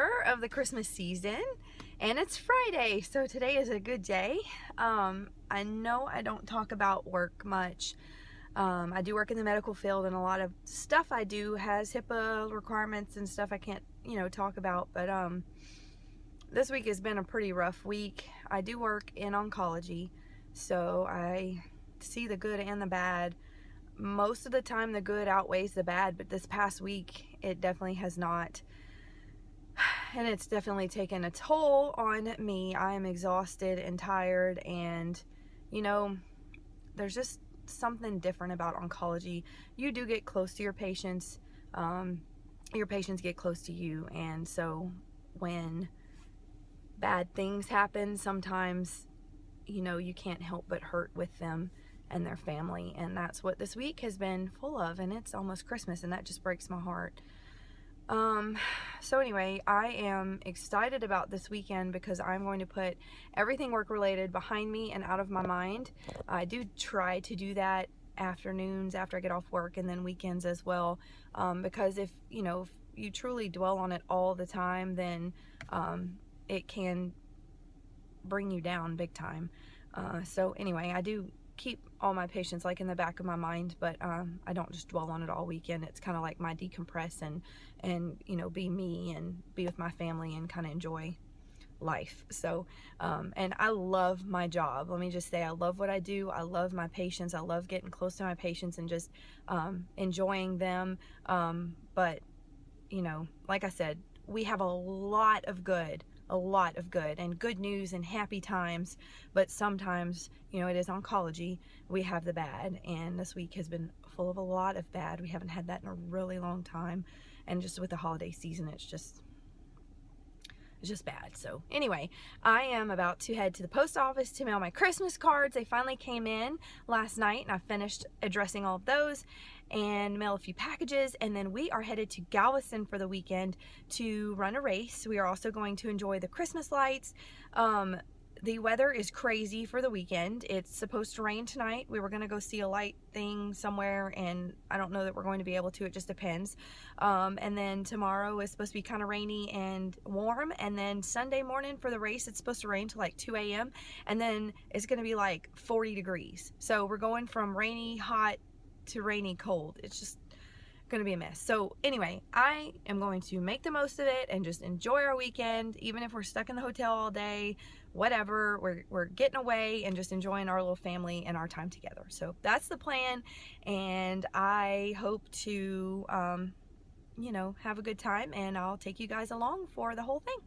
more of the Christmas season, and it's Friday, so today is a good day. I know I don't talk about work much. I do work in the medical field, and a lot of stuff I do has HIPAA requirements and stuff I can't, talk about, but this week has been a pretty rough week. I do work in oncology, so I see the good and the bad. Most of the time the good outweighs the bad, but this past week it definitely has not, and it's definitely taken a toll on me. I am exhausted and tired, and there's just something different about oncology. You do get close to your patients, your patients get close to you, and so when bad things happen, sometimes you can't help but hurt with them and their family, and that's what this week has been full of, and it's almost Christmas, and that just breaks my heart. So anyway, I am excited about this weekend because I'm going to put everything work related behind me and out of my mind. I do try to do that afternoons after I get off work, and then weekends as well, because if you truly dwell on it all the time, then it can bring you down big time. So anyway, I do keep all my patients like in the back of my mind, but I don't just dwell on it all weekend. It's kind of like my decompress and be me and be with my family and kind of enjoy life. So and I love my job. Let me just say, I love what I do. I love my patients. I love getting close to my patients and just enjoying them, but like I said, we have a lot of good and good news and happy times, but sometimes it is oncology, we have the bad, and this week has been full of a lot of bad. We haven't had that in a really long time, and just with the holiday season, it's just bad. So anyway, I am about to head to the post office to mail my Christmas cards. They finally came in last night, and I finished addressing all of those and mail a few packages, and then we are headed to Galveston for the weekend to run a race. We are also going to enjoy the Christmas lights. The weather is crazy for the weekend. It's supposed to rain tonight. We were going to go see a light thing somewhere, and I don't know that we're going to be able to. It just depends. And then tomorrow is supposed to be kind of rainy and warm, and then Sunday morning for the race, it's supposed to rain till like 2 a.m. and then it's going to be like 40 degrees. So we're going from rainy hot to rainy cold. It's just gonna be a mess. So anyway, I am going to make the most of it and just enjoy our weekend, even if we're stuck in the hotel all day, whatever. We're getting away and just enjoying our little family and our time together. So that's the plan, and I hope to have a good time, and I'll take you guys along for the whole thing.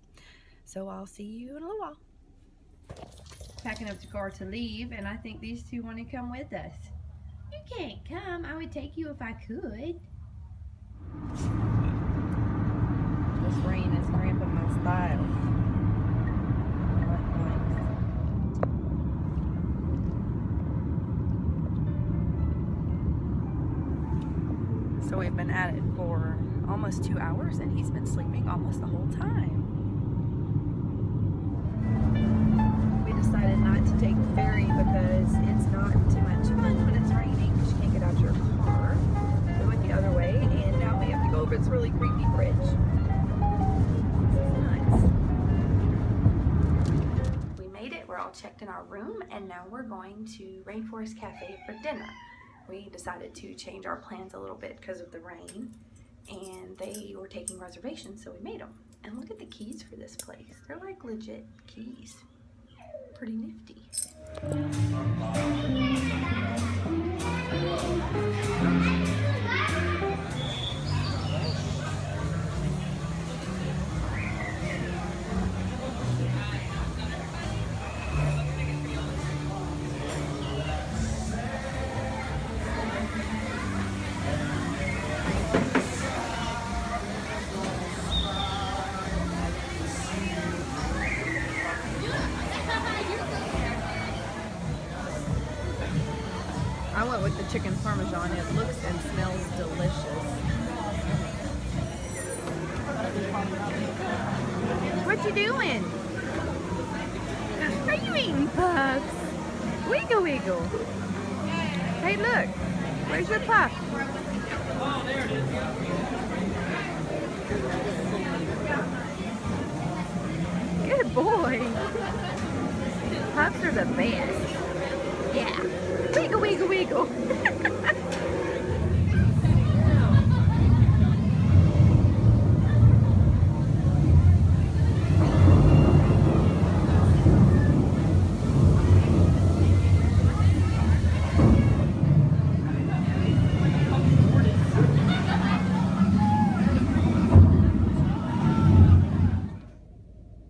So I'll see you in a little while. Packing up the car to leave, and I think these two want to come with us. You can't come. I would take you if I could. This rain is cramping my style. So we've been at it for almost 2 hours, and he's been sleeping almost the whole time. We decided not to take the ferry because it's not too much fun when it's raining because you can't get out your car. We went the other way, and now we have to go over this really creepy bridge. This is nuts. We made it. We're all checked in our room, and now we're going to Rainforest Cafe for dinner. We decided to change our plans a little bit because of the rain, and they were taking reservations, so we made them. And look at the keys for this place. They're like legit keys. Pretty nifty. I went with the chicken parmesan. It looks and smells delicious. What you doing? Are you eating puffs? Wiggle wiggle. Hey look, where's your puff? Oh, there it is. Good boy. Pups are the best. Yeah. Wiggle, wiggle, wiggle.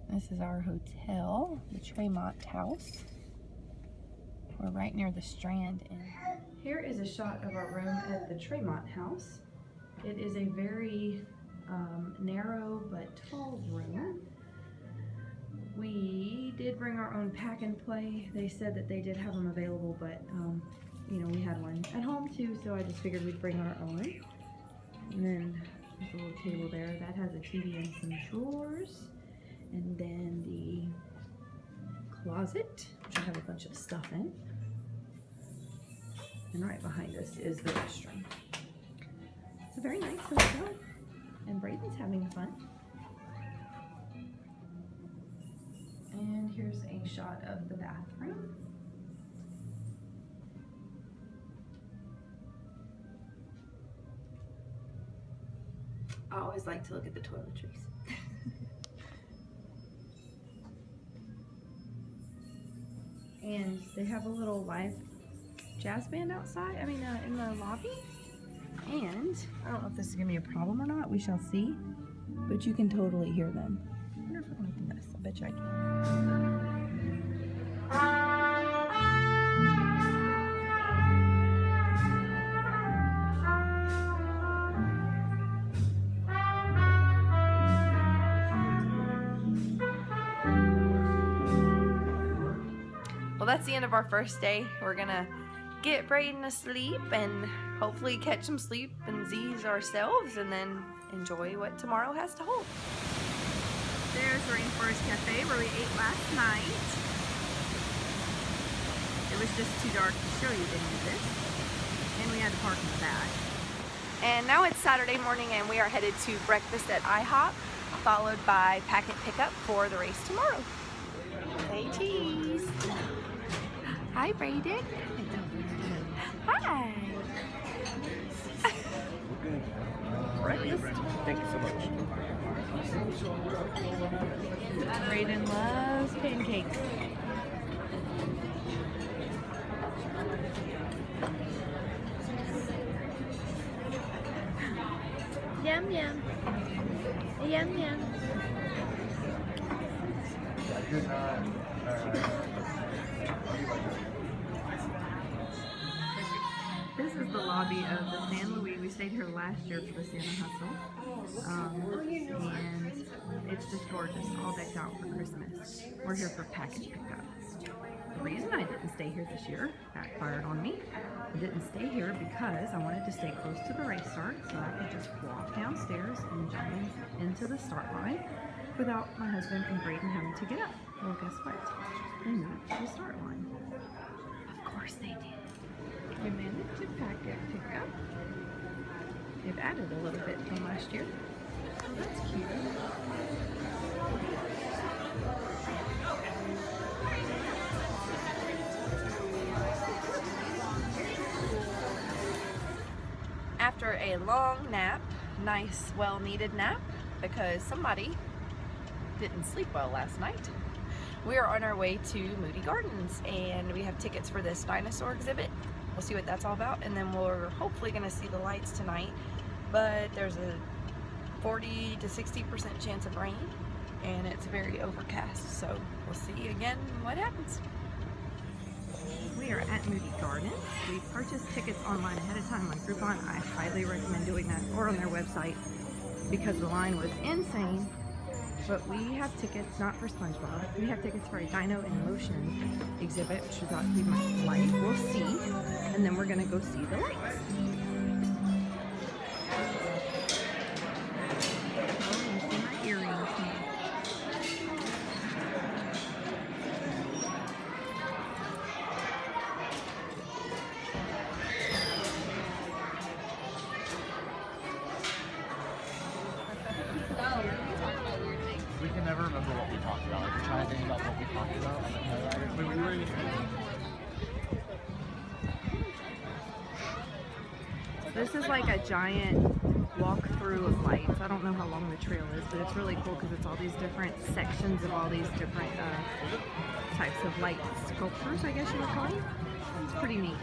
This is our hotel, the Tremont House. We're right near the Strand. And here is a shot of our room at the Tremont House. It is a very narrow but tall room. We did bring our own pack and play. They said that they did have them available, but you know, we had one at home too, so I just figured we'd bring our own. And then there's a little table there that has a TV and some drawers. And then the closet, which I have a bunch of stuff in. And right behind us is the restroom. It's a very nice hotel. And Brayden's having fun. And here's a shot of the bathroom. I always like to look at the toiletries. And they have a little live jazz band outside, in the lobby. And I don't know if this is gonna be a problem or not, we shall see. But you can totally hear them. I wonder if I can open this, I bet you I can. Well, that's the end of our first day. We're gonna get Brayden asleep and hopefully catch some sleep and Z's ourselves, and then enjoy what tomorrow has to hold. There's Rainforest Cafe where we ate last night. It was just too dark to show you any of this, and we had to park in the back. And now it's Saturday morning and we are headed to breakfast at Ihop, followed by pack and pickup for the race tomorrow. Say cheese. Hi, Brayden. Hi. Breakfast? Thank you so much. Brayden loves pancakes. Yum, yum. Yum, yum. This is the lobby of the San Luis. We stayed here last year for the Santa Hustle. And it's just gorgeous, all decked out for Christmas. We're here for package pickup. The reason I didn't stay here this year backfired on me. I didn't stay here because I wanted to stay close to the race start so I could just walk downstairs and jump into the start line without my husband and Brayden having to get up. Well, guess what? They moved to the start line. Of course they did. We managed to pack it, pick up. They've added a little bit from last year. Oh, that's cute. After a long nap, nice, well-needed nap, because somebody didn't sleep well last night, we are on our way to Moody Gardens, and we have tickets for this dinosaur exhibit. We'll see what that's all about, and then we're hopefully going to see the lights tonight, but there's a 40 to 60% chance of rain, and it's very overcast, so we'll see again what happens. We are at Moody Gardens. We purchased tickets online ahead of time on Groupon. I highly recommend doing that, or on their website, because the line was insane. But we have tickets, not for SpongeBob. We have tickets for a Dino in Motion exhibit, which we thought we might like. We'll see. And then we're going to go see the lights. Oh, you see my earrings. We can never remember what we talked about. This is like a giant walkthrough of lights. I don't know how long the trail is, but it's really cool because it's all these different sections of all these different types of light sculptures, I guess you would call them. It's pretty neat.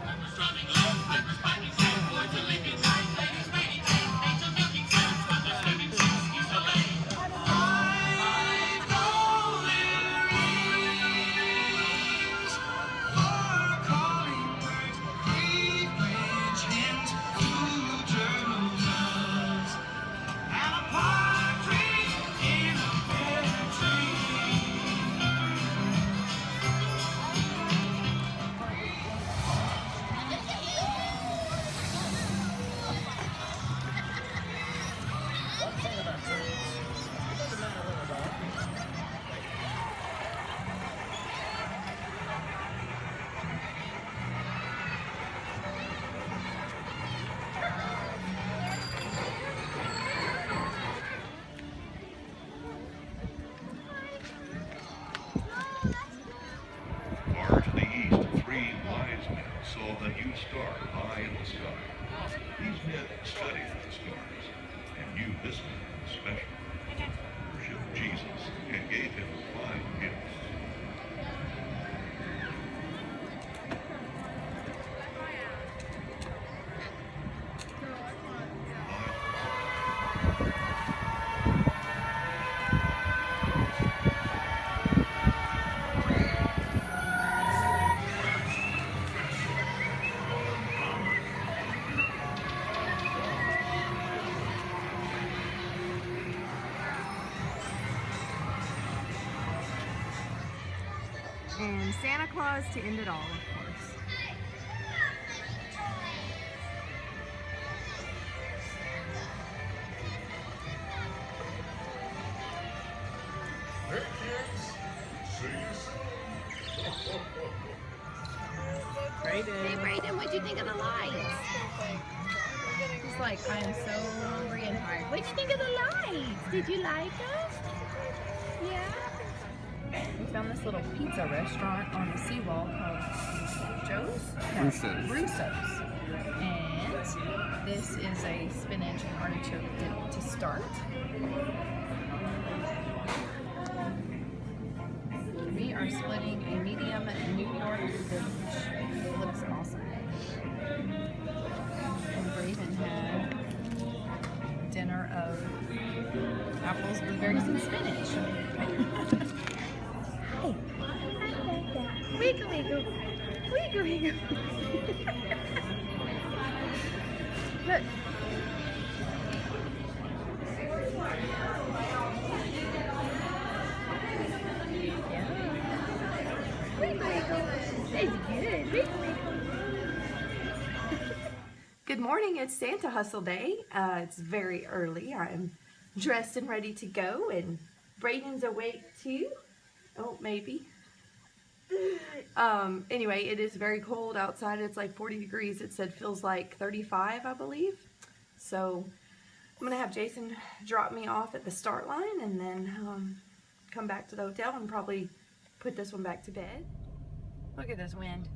A new star high in the sky. These men studied the stars and knew this one was special. Worshipped Jesus and gave him 5 gifts. And Santa Claus to end it all, of course. Hey kids, see you soon. Brayden. Hey Brayden, what'd you think of the lights? He's like, I am so hungry and tired. What'd you think of the lights? Did you like them? Yeah? We found this little pizza restaurant on the seawall called Joe's? No, Russo's. Russo's. And this is a spinach and artichoke dip to start. We are splitting a medium New York Village. It looks awesome. And Brayden had dinner of apples, blueberries, and spinach. Wiggle, wiggle. Wiggle, wiggle. Look. Yeah. Wiggle, wiggle. That's good. Wiggle, wiggle. Good morning. It's Santa Hustle Day. It's very early. I'm dressed and ready to go, and Brayden's awake too. Oh, maybe. Anyway, it is very cold outside. It's like 40 degrees. It said feels like 35, I believe. So I'm gonna have Jason drop me off at the start line and then come back to the hotel and probably put this one back to bed. Look at this wind.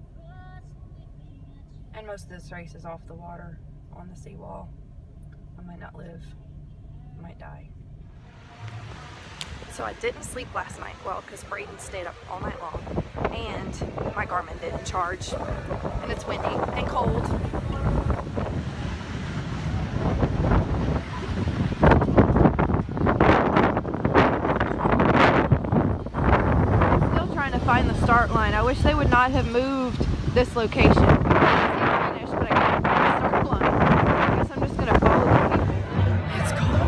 And most of this race is off the water on the seawall. I might not live. I might die. So I didn't sleep last night, well, because Brayden stayed up all night long, and my Garmin didn't charge, and it's windy and cold. Still trying to find the start line. I wish they would not have moved this location. I see the finish, but I can't find the start line. I guess I'm just going to follow the people. It's cold.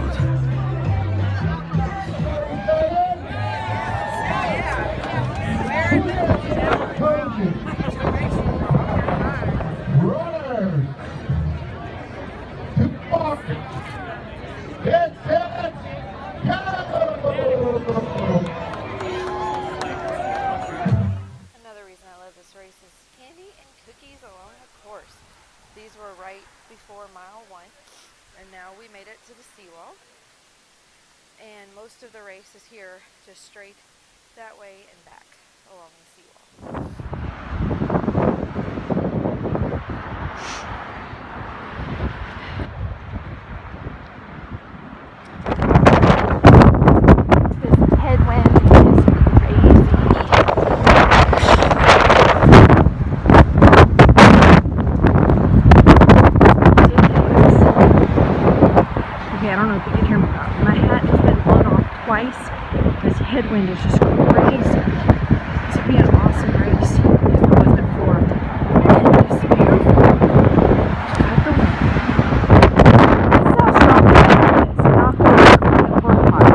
Another reason I love this race is candy and cookies along the course. These were right before mile 1, and now we made it to the seawall. And most of the race is here, just straight that way and back along the seawall. wind is just crazy. This would be an awesome race if it wasn't for the wind. It's beautiful. Just cut the wind. This is how strong the wind is. Not the wind from the porta potty.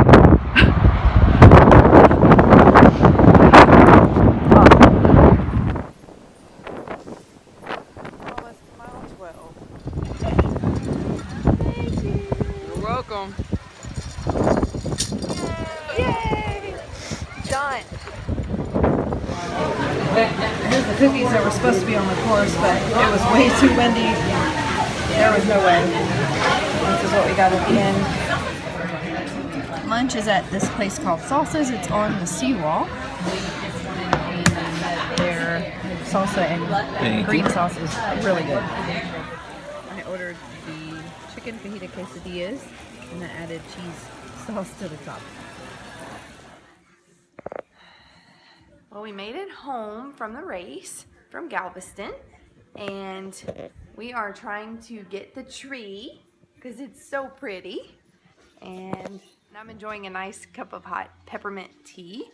Almost mile 12. Thank you. You're welcome. Yay! Done. Here's the cookies that were supposed to be on the course, but it was way too windy. There was no way. This is what we got at the end. Lunch is at this place called Salsa's. It's on the seawall. Their salsa and green sauce is really good. I ordered the chicken fajita quesadillas and I added cheese sauce to the top. Well, we made it home from the race from Galveston, and we are trying to get the tree because it's so pretty. And I'm enjoying a nice cup of hot peppermint tea.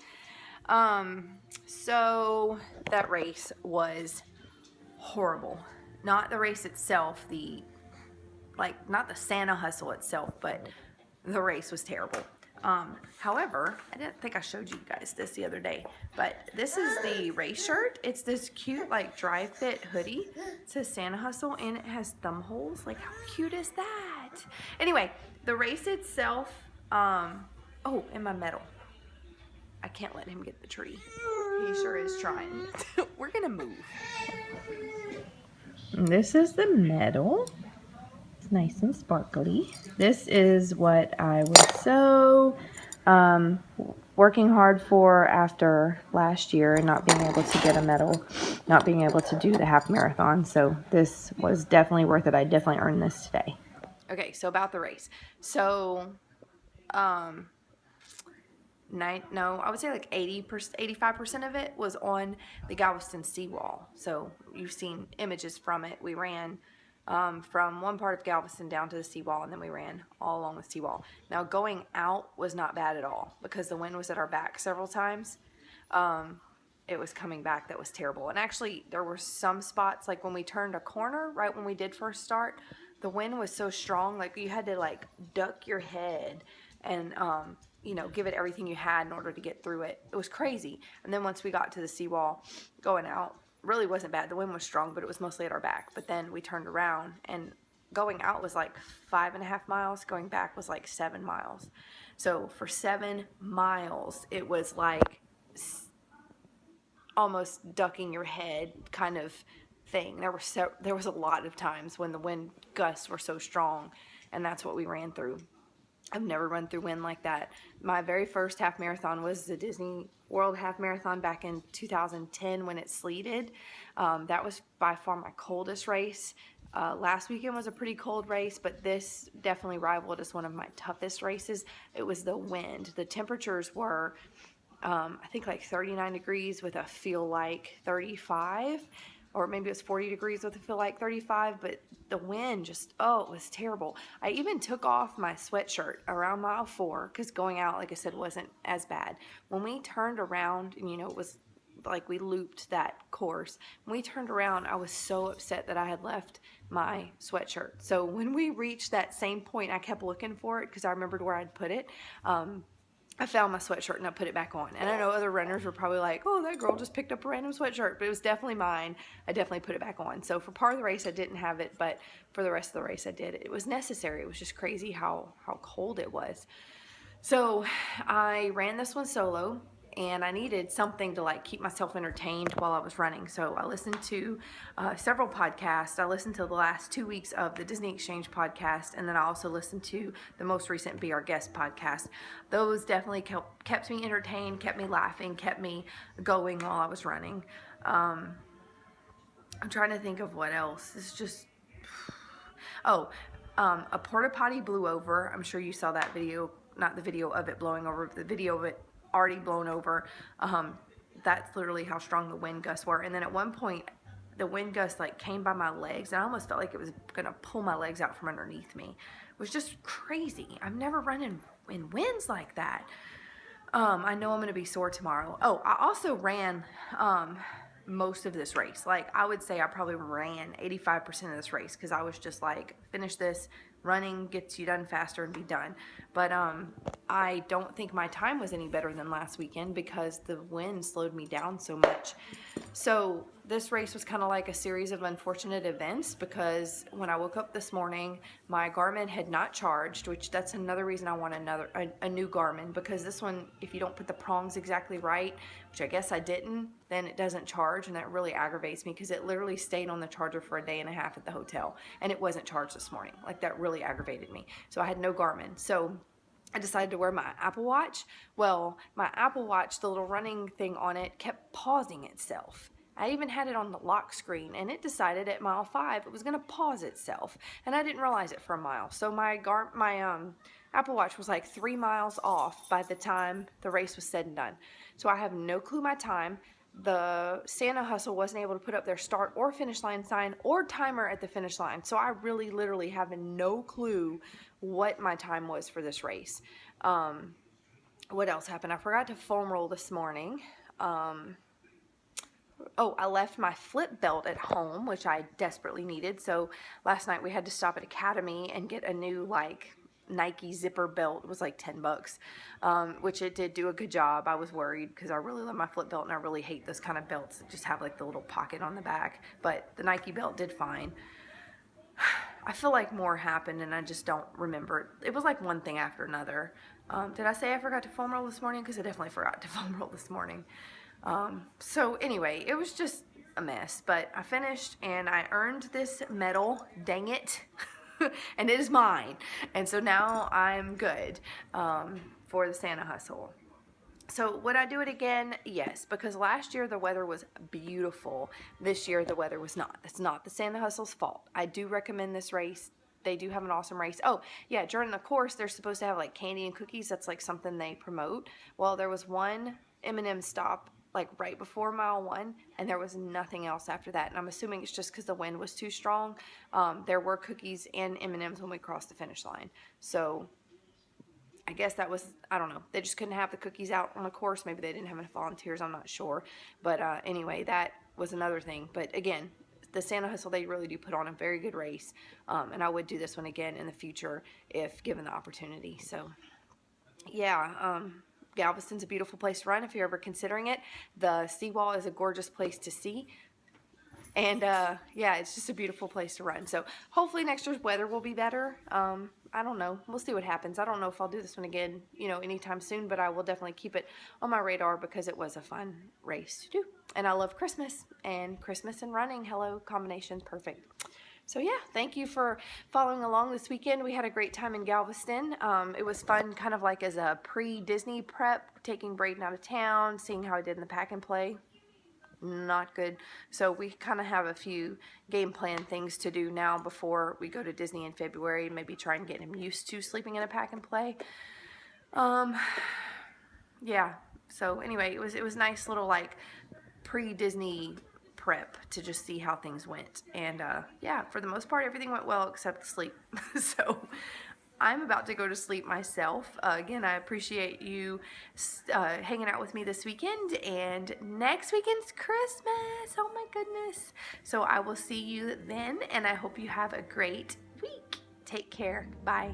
So that race was horrible. Not the race itself, not the Santa hustle itself, but the race was terrible. However, I didn't think I showed you guys this the other day, but this is the race shirt. It's this cute, like, dry fit hoodie. It says Santa Hustle, and it has thumb holes. Like, how cute is that? Anyway, the race itself, oh, and my medal. I can't let him get the tree. He sure is trying. We're gonna move. This is the medal. Nice and sparkly. This is what I was so working hard for after last year and not being able to get a medal, not being able to do the half marathon. So this was definitely worth it. I definitely earned this today. Okay, so about the race. So, I would say like 80%, 85% of it was on the Galveston Seawall. So you've seen images from it. We ran from one part of Galveston down to the seawall, and then we ran all along the seawall. Now, going out was not bad at all because the wind was at our back several times. It was coming back that was terrible. And actually, there were some spots, like when we turned a corner, right when we did first start, the wind was so strong, like you had to like duck your head and, give it everything you had in order to get through it. It was crazy. And then once we got to the seawall, going out, really wasn't bad. The wind was strong, but it was mostly at our back. But then we turned around, and going out was like 5.5 miles. Going back was like 7 miles. So for 7 miles, it was like almost ducking your head kind of thing. There was a lot of times when the wind gusts were so strong, and that's what we ran through. I've never run through wind like that. My very first half marathon was the Disney World Half Marathon back in 2010 when it sleeted. That was by far my coldest race. Last weekend was a pretty cold race, but this definitely rivaled as one of my toughest races. It was the wind. The temperatures were, I think, like 39 degrees with a feel like 35. Or maybe it was 40 degrees with a feel like 35, but the wind just, it was terrible. I even took off my sweatshirt around mile 4 because going out, like I said, wasn't as bad. When we turned around, and it was like we looped that course. When we turned around, I was so upset that I had left my sweatshirt. So when we reached that same point, I kept looking for it because I remembered where I'd put it. I found my sweatshirt and I put it back on. And I know other runners were probably like, oh, that girl just picked up a random sweatshirt. But it was definitely mine. I definitely put it back on. So for part of the race, I didn't have it. But for the rest of the race, I did. It was necessary. It was just crazy how cold it was. So I ran this one solo. And I needed something to like keep myself entertained while I was running. So I listened to several podcasts. I listened to the last 2 weeks of the Disney Exchange podcast. And then I also listened to the most recent Be Our Guest podcast. Those definitely kept me entertained, kept me laughing, kept me going while I was running. I'm trying to think of what else. It's just, a porta potty blew over. I'm sure you saw that video, not the video of it blowing over, the video of it already blown over. That's literally how strong the wind gusts were. And then at one point, the wind gust like came by my legs, and I almost felt like it was gonna pull my legs out from underneath me. It was just crazy. I've never run in winds like that. I know I'm going to be sore tomorrow. Oh, I also ran most of this race. Like, I would say I probably ran 85% of this race because I was just like, finish this. Running gets you done faster and be done. But I don't think my time was any better than last weekend because the wind slowed me down so much. So this race was kind of like a series of unfortunate events because when I woke up this morning, my Garmin had not charged, which that's another reason I want a new Garmin, because this one, if you don't put the prongs exactly right, which I guess I didn't, then it doesn't charge, and that really aggravates me because it literally stayed on the charger for a day and a half at the hotel, and it wasn't charged this morning. Like, that really aggravated me. So I had no Garmin. So I decided to wear my Apple Watch. Well, my Apple Watch, the little running thing on it, kept pausing itself. I even had it on the lock screen, and it decided at mile 5 it was going to pause itself, and I didn't realize it for a mile. So my Apple Watch was like 3 miles off by the time the race was said and done. So I have no clue my time. The Santa Hustle wasn't able to put up their start or finish line sign or timer at the finish line. So I really literally have no clue what my time was for this race. What else happened? I forgot to foam roll this morning. Oh, I left my flip belt at home, which I desperately needed. So last night we had to stop at Academy and get a new like Nike zipper belt. It was like $10, which it did do a good job. I was worried because I really love my flip belt and I really hate those kind of belts that just have like the little pocket on the back. But the Nike belt did fine. I feel like more happened and I just don't remember. It was like one thing after another. Did I say I forgot to foam roll this morning? Because I definitely forgot to foam roll this morning. So anyway, it was just a mess, but I finished and I earned this medal, dang it, and it is mine. And so now I'm good, for the Santa Hustle. So would I do it again? Yes, because last year the weather was beautiful. This year the weather was not. It's not the Santa Hustle's fault. I do recommend this race. They do have an awesome race. Oh, yeah, during the course, they're supposed to have like candy and cookies. That's like something they promote. Well, there was one M&M stop like right before mile 1, and there was nothing else after that. And I'm assuming it's just because the wind was too strong. There were cookies and M&Ms when we crossed the finish line. So I guess that was, I don't know. They just couldn't have the cookies out on the course. Maybe they didn't have enough volunteers. I'm not sure. But anyway, that was another thing. But again, the Santa Hustle, they really do put on a very good race. And I would do this one again in the future if given the opportunity. So yeah, Galveston's a beautiful place to run if you're ever considering it. The seawall is a gorgeous place to see. And yeah, it's just a beautiful place to run. So hopefully next year's weather will be better. I don't know. We'll see what happens. I don't know if I'll do this one again, anytime soon, but I will definitely keep it on my radar because it was a fun race to do. And I love Christmas and running. Hello, combinations, perfect. So yeah, thank you for following along this weekend. We had a great time in Galveston. It was fun, kind of like as a pre-Disney prep, taking Brayden out of town, seeing how I did in the pack and play. Not good. So we kind of have a few game plan things to do now before we go to Disney in February. Maybe try and get him used to sleeping in a pack and play. Yeah. So anyway, it was nice little like pre-Disney prep to just see how things went. And yeah, for the most part, everything went well except sleep. So I'm about to go to sleep myself. Again, I appreciate you hanging out with me this weekend, and next weekend's Christmas. Oh my goodness. So I will see you then, and I hope you have a great week. Take care. Bye.